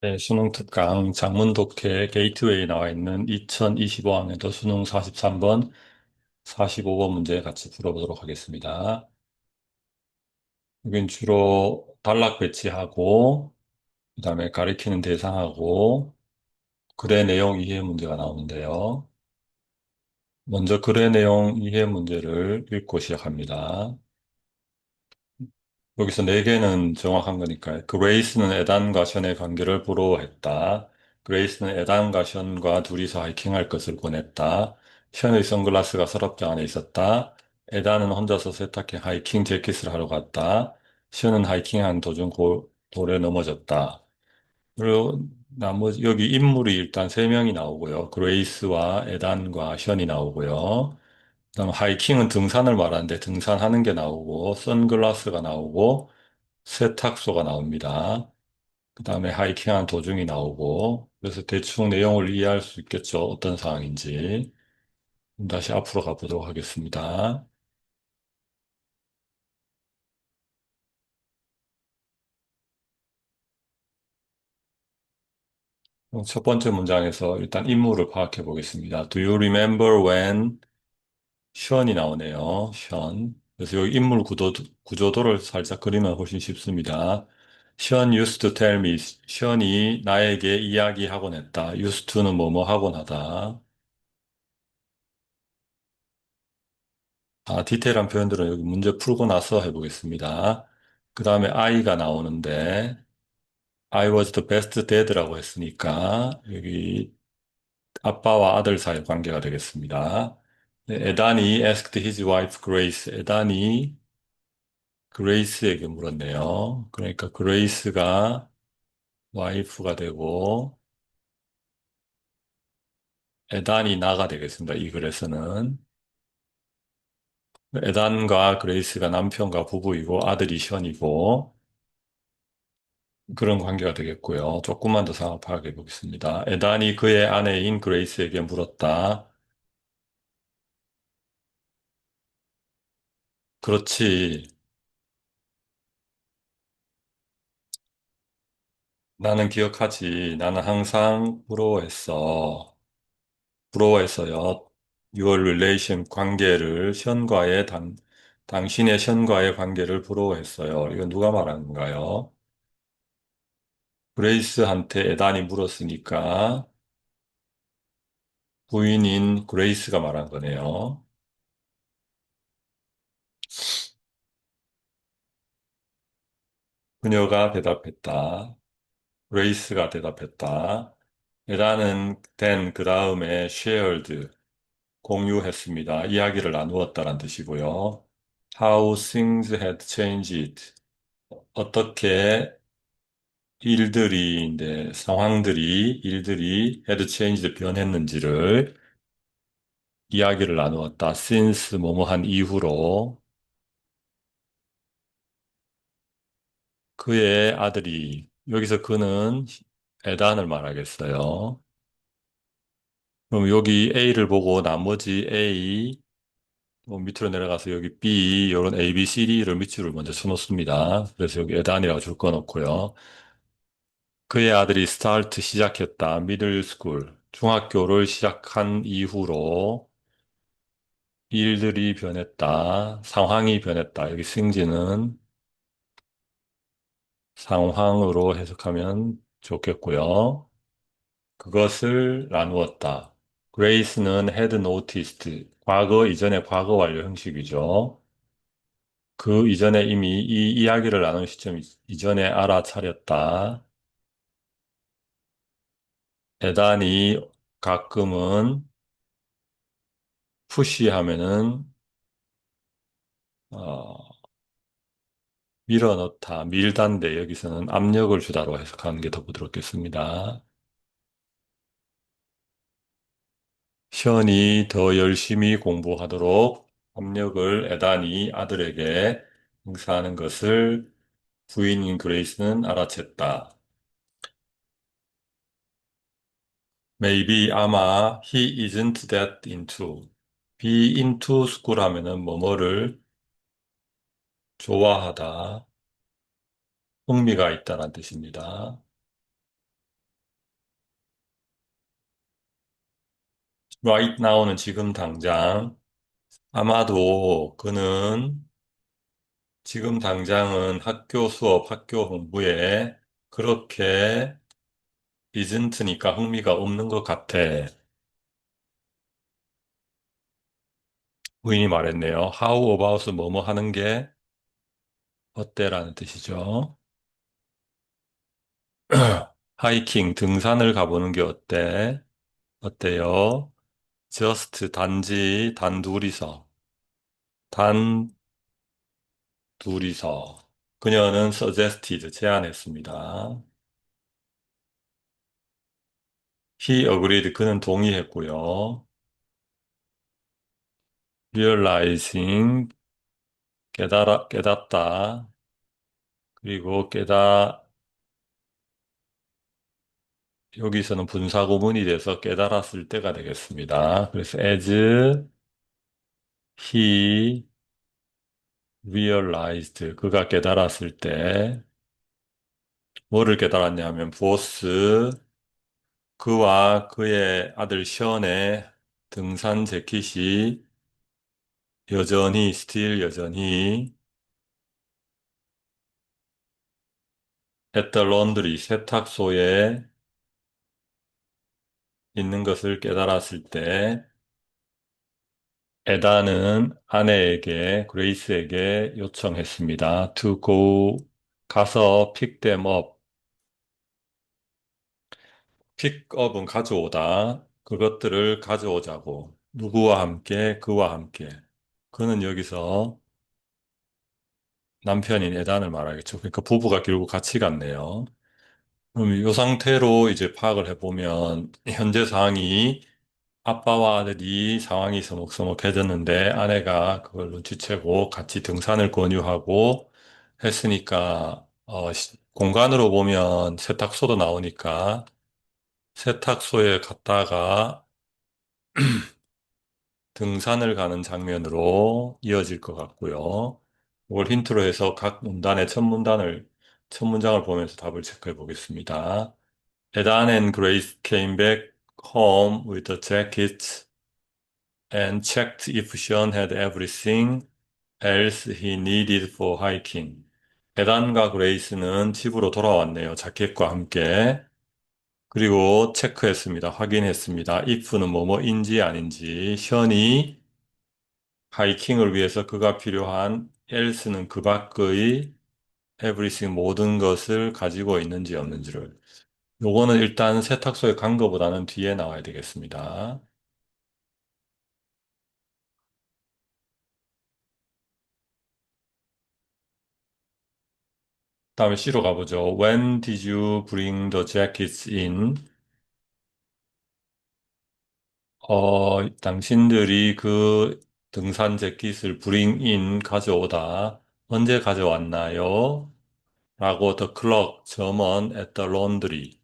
네, 수능 특강 장문 독해 게이트웨이 나와 있는 2025학년도 수능 43번, 45번 문제 같이 풀어보도록 하겠습니다. 여긴 주로 단락 배치하고, 그다음에 가리키는 대상하고, 글의 내용 이해 문제가 나오는데요. 먼저 글의 내용 이해 문제를 읽고 시작합니다. 여기서 네 개는 정확한 거니까요. 그레이스는 에단과 션의 관계를 부러워했다. 그레이스는 에단과 션과 둘이서 하이킹할 것을 권했다. 션의 선글라스가 서랍장 안에 있었다. 에단은 혼자서 세탁행 하이킹 재킷을 하러 갔다. 션은 하이킹한 도중 돌에 넘어졌다. 그리고 나머지 여기 인물이 일단 세 명이 나오고요. 그레이스와 에단과 션이 나오고요. 그다음 하이킹은 등산을 말하는데 등산하는 게 나오고 선글라스가 나오고 세탁소가 나옵니다. 그 다음에 하이킹한 도중이 나오고, 그래서 대충 내용을 이해할 수 있겠죠. 어떤 상황인지. 다시 앞으로 가보도록 하겠습니다. 첫 번째 문장에서 일단 인물을 파악해 보겠습니다. Do you remember when 션이 나오네요. 션. 그래서 여기 인물 구조도를 살짝 그리면 훨씬 쉽습니다. 션 used to tell me. 션이 나에게 이야기하곤 했다. used to는 뭐뭐 하곤 하다. 디테일한 표현들은 여기 문제 풀고 나서 해보겠습니다. 그 다음에 I가 나오는데, I was the best dad라고 했으니까, 여기 아빠와 아들 사이 관계가 되겠습니다. 네, 에단이 asked his wife Grace. 에단이 그레이스에게 물었네요. 그러니까 그레이스가 와이프가 되고, 에단이 나가 되겠습니다. 이 글에서는. 에단과 그레이스가 남편과 부부이고, 아들이 션이고, 그런 관계가 되겠고요. 조금만 더 상황 파악해 보겠습니다. 에단이 그의 아내인 그레이스에게 물었다. 그렇지. 나는 기억하지. 나는 항상 부러워했어. 부러워했어요. Your relation 관계를 당신의 션과의 관계를 부러워했어요. 이건 누가 말하는 건가요? 그레이스한테 에단이 물었으니까 부인인 그레이스가 말한 거네요. 그녀가 대답했다. 그레이스가 대답했다. 에라는 then 그 다음에 shared 공유했습니다. 이야기를 나누었다란 뜻이고요. How things had changed. 어떻게 일들이 had changed 변했는지를 이야기를 나누었다. since 뭐뭐한 이후로 그의 아들이 여기서 그는 에단을 말하겠어요. 그럼 여기 A를 보고 나머지 A 밑으로 내려가서 여기 B, 이런 A, B, C, D를 밑줄을 먼저 쳐놓습니다. 그래서 여기 에단이라고 줄 거 넣고요. 그의 아들이 스타트 시작했다. 미들 스쿨. 중학교를 시작한 이후로 일들이 변했다. 상황이 변했다. 여기 승진은 상황으로 해석하면 좋겠고요. 그것을 나누었다. 그레이스는 had noticed. 과거 이전의 과거 완료 형식이죠. 그 이전에 이미 이 이야기를 나눈 시점 이전에 알아차렸다. 에단이 가끔은 푸시하면은 어, 밀어넣다, 밀단데 여기서는 압력을 주다로 해석하는 게 더 부드럽겠습니다. 시연이 더 열심히 공부하도록 압력을 에단이 아들에게 행사하는 것을 부인인 그레이스는 알아챘다. Maybe 아마 he isn't that into. be into school 하면은 뭐뭐를 좋아하다, 흥미가 있다는 뜻입니다. right now는 지금 당장. 아마도 그는 지금 당장은 학교 수업, 학교 공부에 그렇게 isn't니까 흥미가 없는 것 같아. 부인이 말했네요. How about 뭐뭐 하는 게 어때라는 뜻이죠. 하이킹, 등산을 가보는 게 어때? 어때요? just, 단지, 단둘이서. 단둘이서. 그녀는 suggested, 제안했습니다. He agreed, 그는 동의했고요. realizing, 깨닫다. 그리고 여기서는 분사구문이 돼서 깨달았을 때가 되겠습니다. 그래서 as he realized, 그가 깨달았을 때, 뭐를 깨달았냐면, 보스, 그와 그의 아들 션의 등산 재킷이 여전히, still 여전히, at the laundry, 세탁소에 있는 것을 깨달았을 때, 에다는 아내에게, 그레이스에게 요청했습니다. to go, 가서 pick them up. pick up은 가져오다. 그것들을 가져오자고. 누구와 함께, 그와 함께. 그는 여기서 남편인 에단을 말하겠죠. 그러니까 부부가 결국 같이 갔네요. 그럼 이 상태로 이제 파악을 해보면, 현재 상황이 아빠와 아들이 상황이 서먹서먹해졌는데 아내가 그걸 눈치채고 같이 등산을 권유하고 했으니까 공간으로 보면 세탁소도 나오니까 세탁소에 갔다가 등산을 가는 장면으로 이어질 것 같고요. 이걸 힌트로 해서 각 문단의 첫 문장을 보면서 답을 체크해 보겠습니다. Edan and Grace came back home with the jackets and checked if Sean had everything else he needed for hiking. 에단과 그레이스는 집으로 돌아왔네요. 자켓과 함께. 그리고 체크했습니다. 확인했습니다. if는 뭐뭐인지 아닌지. 션이 하이킹을 위해서 그가 필요한 else는 그 밖의 everything 모든 것을 가지고 있는지 없는지를. 요거는 일단 세탁소에 간 거보다는 뒤에 나와야 되겠습니다. 다음에 C로 가보죠. When did you bring the jackets in? 당신들이 그 등산 재킷을 bring in 가져오다. 언제 가져왔나요? 라고 the clerk, 점원 at the laundry.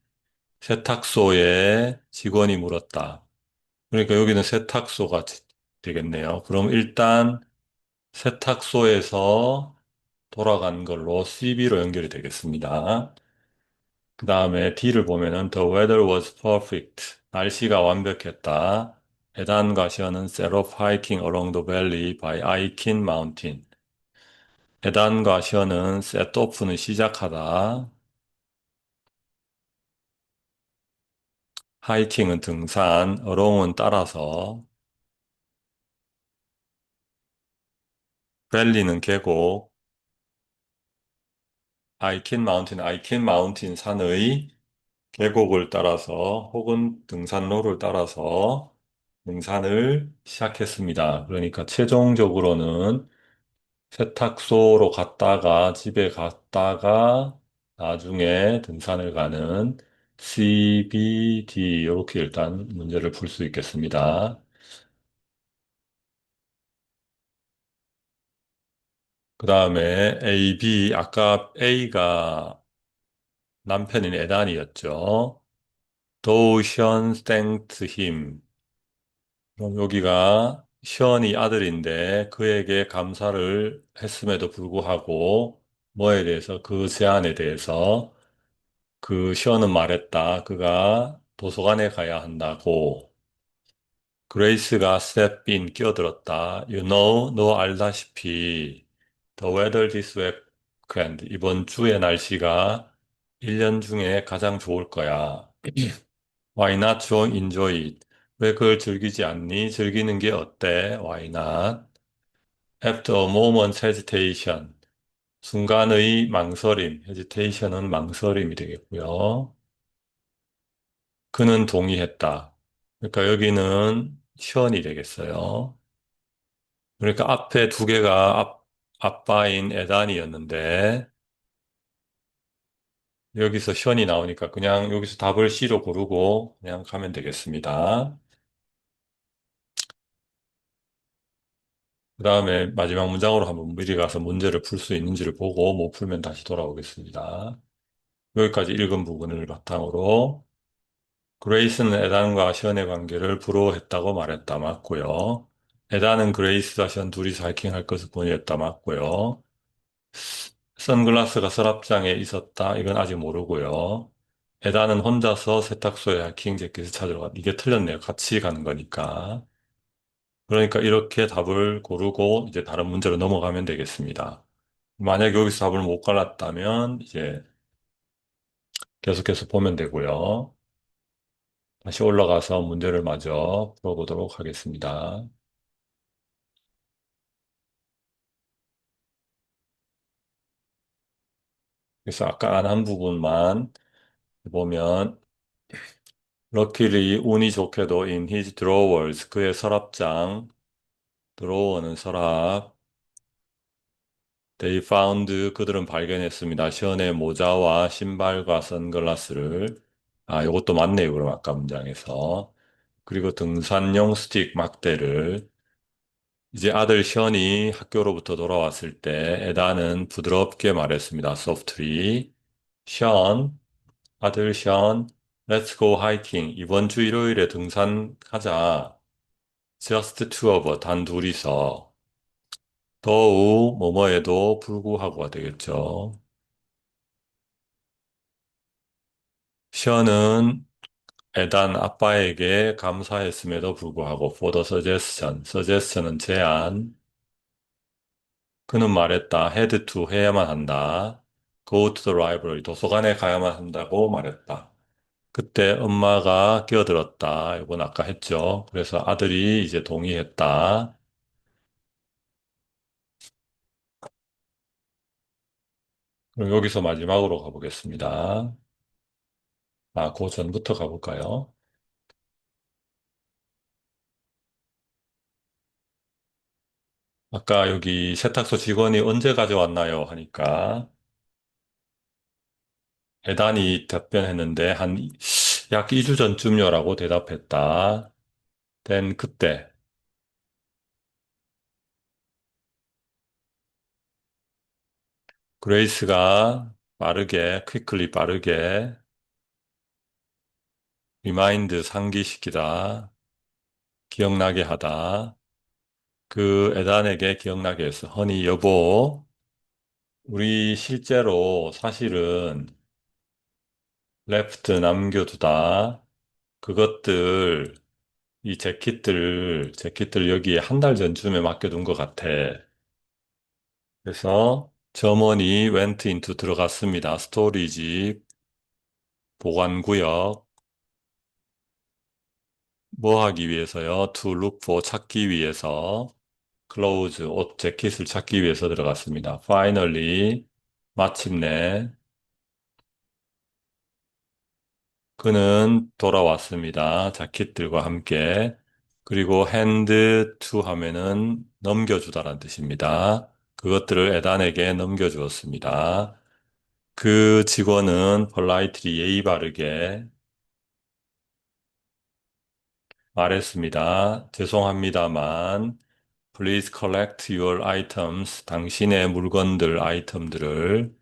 세탁소에 직원이 물었다. 그러니까 여기는 세탁소가 되겠네요. 그럼 일단 세탁소에서 돌아간 걸로 CB로 연결이 되겠습니다. 그 다음에 D를 보면은 The weather was perfect. 날씨가 완벽했다. 에단과 시어는 set off hiking along the valley by Aikin Mountain. 에단과 시어는 set off는 시작하다. 하이킹은 등산, along은 따라서, 밸리는 계곡, 아이킨 마운틴 산의 계곡을 따라서 혹은 등산로를 따라서 등산을 시작했습니다. 그러니까 최종적으로는 세탁소로 갔다가 집에 갔다가 나중에 등산을 가는 CBD 이렇게 일단 문제를 풀 수 있겠습니다. 그 다음에 A, B, 아까 A가 남편인 에단이었죠. Though Sean thanked him. 그럼 여기가 시언이 아들인데 그에게 감사를 했음에도 불구하고 뭐에 대해서 그 제안에 대해서 그 시언은 말했다. 그가 도서관에 가야 한다고. 그레이스가 step in, 끼어들었다. You know, 너 알다시피 the weather this weekend, 이번 주의 날씨가 1년 중에 가장 좋을 거야. Why not 좀 enjoy it? 왜 그걸 즐기지 않니? 즐기는 게 어때? Why not? After a moment's hesitation, 순간의 망설임, hesitation은 망설임이 되겠고요. 그는 동의했다. 그러니까 여기는 션이 되겠어요. 그러니까 앞에 두 개가 아빠인 에단이었는데 여기서 션이 나오니까 그냥 여기서 답을 C로 고르고 그냥 가면 되겠습니다. 그 다음에 마지막 문장으로 한번 미리 가서 문제를 풀 수 있는지를 보고 못 풀면 다시 돌아오겠습니다. 여기까지 읽은 부분을 바탕으로 그레이스는 에단과 션의 관계를 부러워했다고 말했다. 맞고요. 에단은 그레이스와 션 둘이서 하이킹할 것을 권유했다. 맞고요. 선글라스가 서랍장에 있었다. 이건 아직 모르고요. 에다는 혼자서 세탁소에 하이킹 재킷을 찾으러 갔다. 이게 틀렸네요. 같이 가는 거니까. 그러니까 이렇게 답을 고르고 이제 다른 문제로 넘어가면 되겠습니다. 만약에 여기서 답을 못 갈랐다면 이제 계속해서 보면 되고요. 다시 올라가서 문제를 마저 풀어보도록 하겠습니다. 그래서 아까 안 한 부분만 보면 Luckily, 운이 좋게도 in his drawers, 그의 서랍장, 드로어는 서랍, they found, 그들은 발견했습니다. 션의 모자와 신발과 선글라스를. 아, 요것도 맞네요. 그럼 아까 문장에서. 그리고 등산용 스틱 막대를. 이제 아들 션이 학교로부터 돌아왔을 때 에다는 부드럽게 말했습니다. softly. 션, 아들 션, let's go hiking. 이번 주 일요일에 등산하자. Just two of us, 단 둘이서. 더우 뭐뭐에도 불구하고가 되겠죠. 션은 에단 아빠에게 감사했음에도 불구하고 for the suggestion, suggestion은 제안. 그는 말했다. had to 해야만 한다. go to the library, 도서관에 가야만 한다고 말했다. 그때 엄마가 끼어들었다. 이건 아까 했죠. 그래서 아들이 이제 동의했다. 그럼 여기서 마지막으로 가보겠습니다. 아, 그 전부터 가볼까요? 아까 여기 세탁소 직원이 언제 가져왔나요? 하니까 에단이 답변했는데 한 약 2주 전쯤요라고 대답했다. 된 그때 그레이스가 빠르게 quickly 빠르게 remind 상기시키다 기억나게 하다 그 에단에게 기억나게 했어. 허니 여보 우리 실제로 사실은 left 남겨두다 그것들 이 재킷들 여기에 한 달 전쯤에 맡겨둔 것 같아. 그래서 점원이 went into 들어갔습니다. 스토리지, 보관구역, 뭐 하기 위해서요? to look for 찾기 위해서, clothes, 옷, 재킷을 찾기 위해서 들어갔습니다. finally, 마침내, 그는 돌아왔습니다. 자켓들과 함께. 그리고 hand to 하면은 넘겨주다라는 뜻입니다. 그것들을 에단에게 넘겨주었습니다. 그 직원은 politely 예의 바르게 말했습니다. 죄송합니다만, please collect your items. 당신의 물건들, 아이템들을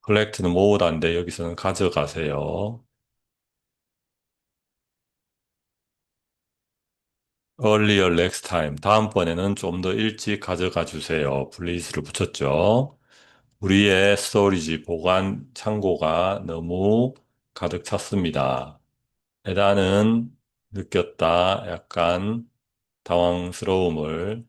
collect는 모으다인데 여기서는 가져가세요. earlier next time. 다음번에는 좀 더 일찍 가져가 주세요. please를 붙였죠. 우리의 스토리지 보관 창고가 너무 가득 찼습니다. 에단은 느꼈다. 약간 당황스러움을.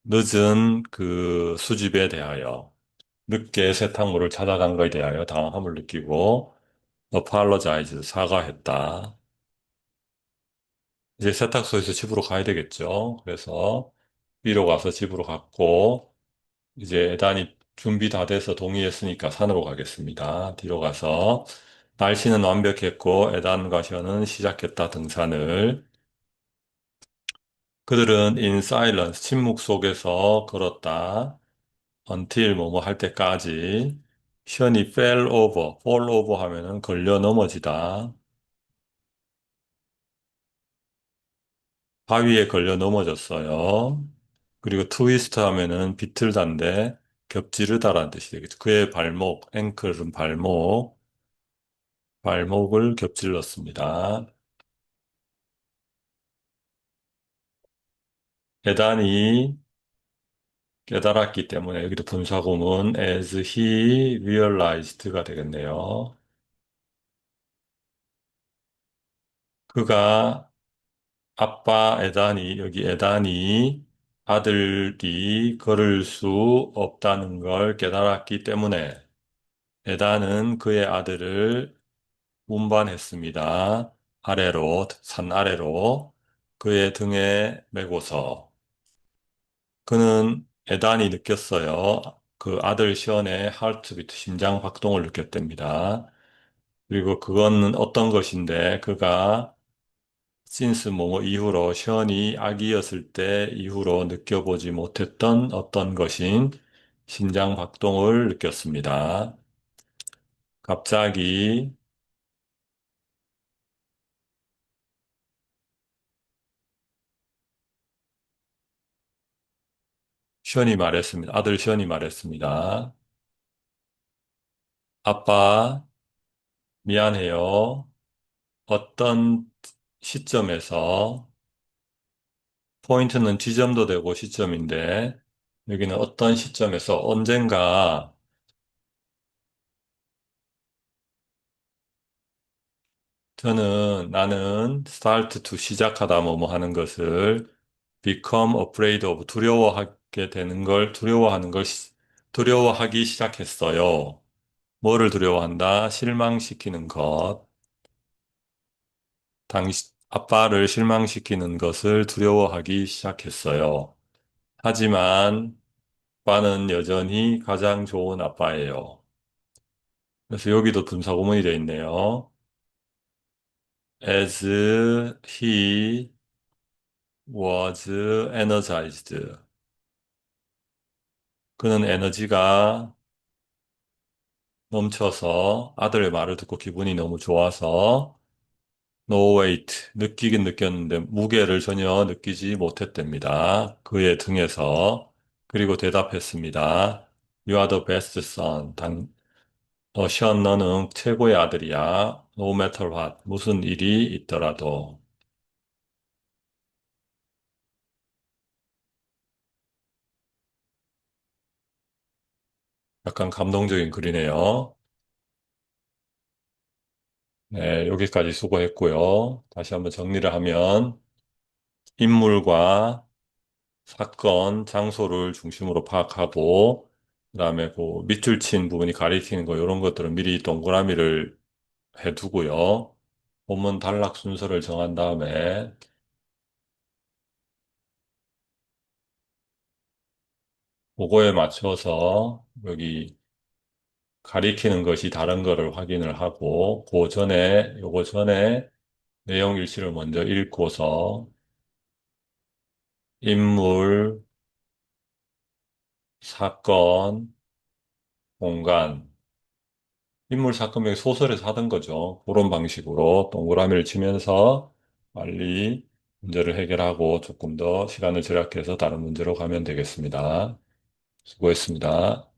늦은 그 수집에 대하여. 늦게 세탁물을 찾아간 것에 대하여 당황함을 느끼고 apologize, 사과했다. 이제 세탁소에서 집으로 가야 되겠죠. 그래서 위로 가서 집으로 갔고 이제 에단이 준비 다 돼서 동의했으니까 산으로 가겠습니다. 뒤로 가서 날씨는 완벽했고 에단과 션은 시작했다 등산을. 그들은 in silence, 침묵 속에서 걸었다. until 뭐뭐 할 때까지. 션이 fall over 하면은 걸려 넘어지다. 바위에 걸려 넘어졌어요. 그리고 트위스트 하면은 비틀다인데 겹지르다라는 뜻이 되겠죠. 그의 발목, 앵클은 발목, 발목을 겹질렀습니다. 에단이 깨달았기 때문에 여기도 분사구문 as he realized가 되겠네요. 그가 아빠 에단이 여기 에단이 아들이 걸을 수 없다는 걸 깨달았기 때문에 에단은 그의 아들을 운반했습니다. 아래로 산 아래로 그의 등에 메고서 그는 에단이 느꼈어요. 그 아들 시온의 하트비트 심장 박동을 느꼈답니다. 그리고 그거는 어떤 것인데 그가 신스 뭐뭐 이후로 시온이 아기였을 때 이후로 느껴보지 못했던 어떤 것인 심장 박동을 느꼈습니다. 갑자기 시온이 말했습니다. 아들 시온이 말했습니다. 아빠, 미안해요. 어떤 시점에서 포인트는 지점도 되고 시점인데 여기는 어떤 시점에서 언젠가 나는 start to 시작하다 뭐뭐 하는 것을 become afraid of 두려워하게 되는 걸 두려워하기 시작했어요. 뭐를 두려워한다? 실망시키는 것. 아빠를 실망시키는 것을 두려워하기 시작했어요. 하지만 아빠는 여전히 가장 좋은 아빠예요. 그래서 여기도 분사구문이 되어 있네요. As he was energized. 그는 에너지가 넘쳐서 아들의 말을 듣고 기분이 너무 좋아서 no weight, 느끼긴 느꼈는데 무게를 전혀 느끼지 못했답니다. 그의 등에서. 그리고 대답했습니다. You are the best son. 션, 너는 최고의 아들이야. No matter what. 무슨 일이 있더라도. 약간 감동적인 글이네요. 네, 여기까지 수고했고요. 다시 한번 정리를 하면 인물과 사건, 장소를 중심으로 파악하고 그다음에 그 밑줄 친 부분이 가리키는 거 이런 것들은 미리 동그라미를 해두고요. 본문 단락 순서를 정한 다음에 그거에 맞춰서 여기 가리키는 것이 다른 거를 확인을 하고 요거 전에 내용 일지를 먼저 읽고서 인물, 사건, 공간, 인물, 사건 명이 소설에서 하던 거죠. 그런 방식으로 동그라미를 치면서 빨리 문제를 해결하고 조금 더 시간을 절약해서 다른 문제로 가면 되겠습니다. 수고했습니다.